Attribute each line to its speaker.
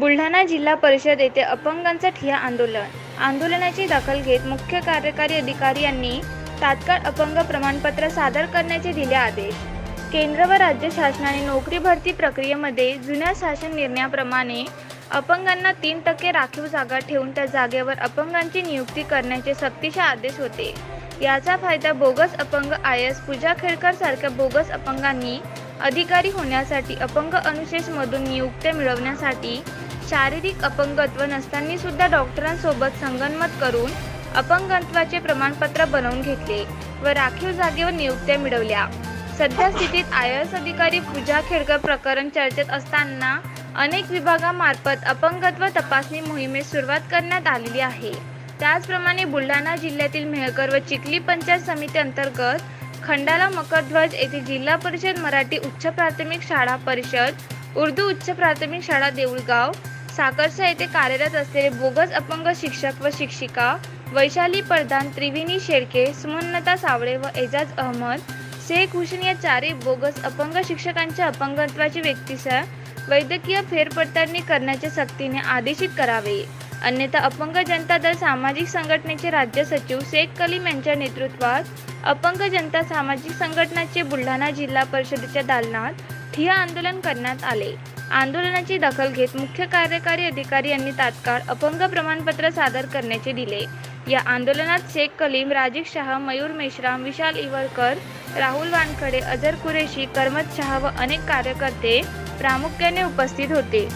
Speaker 1: बुलढाणा जिल्हा परिषद येथे अपंगांचं ठिय्या आंदोलनाची दखल घेत मुख्य कार्यकारी अधिकारी यांनी तात्काळ अपंग प्रमाणपत्र सादर करण्याचे दिले आदेश। केंद्र व राज्य शासनाने नोकरी भरती प्रक्रियेमध्ये जुन्या शासन निर्णयाप्रमाणे अपंगांना 3% राखीव जागा ठेवून त्या जागेवर अपंगांची नियुक्ती करण्याचे सक्तीचे आदेश होते। याचा फायदा बोगस अपंग IAS पूजा खेडकर सारख्या बोगस अपंगांनी अधिकारी होण्यासाठी अपंग अनुशेष मधून नियुक्त्या मिळवण्यासाठी शारीरिक अपंगत्व नसताना सुद्धा डॉक्टरांसोबत संगनमत करून अपंगत्वाचे प्रमाणपत्र बनवून घेतले व राखीव जागेवर नियुक्त्या मिळवल्या। सध्या स्थितीत IAS अधिकारी पूजा खेडकर प्रकरण चर्चेत असताना अनेक विभागामार्फत अपंगत्व तपासणी मोहिमेस सुरुवात करण्यात आलेली आहे। त्याचप्रमाणे बुलढाणा जिल्ह्यातील मेहकर व चिखली पंचायत समिती अंतर्गत खंडाला मकरध्वज येथे जिल्हा परिषद मराठी उच्च प्राथमिक शाळा परिषद, उर्दू उच्च प्राथमिक शाळा देऊळगाव, साकरसा येथे कार्यरत असलेले बोगस अपंग शिक्षक व शिक्षिका वैशाली प्रधान, त्रिवेणी शेळके, सुमनता सावळे व एजाज अहमद शेख हुसेन या चारही बोगस अपंग शिक्षकांच्या अपंगत्वाची व्यक्तिशः वैद्यकीय फेरपडताळणी करण्याचे सक्तीने आदेशित करावे, अन्यथा अपंग जनता दल सामाजिक संघटनेचे राज्य सचिव शेख कलीम यांच्या नेतृत्वात अपंग जनता सामाजिक संघटनेचे बुलढाणा जिल्हा परिषदेच्या दालनात ठिय्या आंदोलन करण्यात आले। आंदोलनाची दखल घेत मुख्य कार्यकारी अधिकारी यांनी तात्काळ अपंग प्रमाणपत्र सादर करण्याचे दिले। या आंदोलनात शेख कलीम, राजीव शाह, मयूर मेश्राम, विशाल इवरकर, राहुल वानखडे, अजर कुरेशी, करमत शाह व अनेक कार्यकर्ते प्रामुख्याने उपस्थित होते।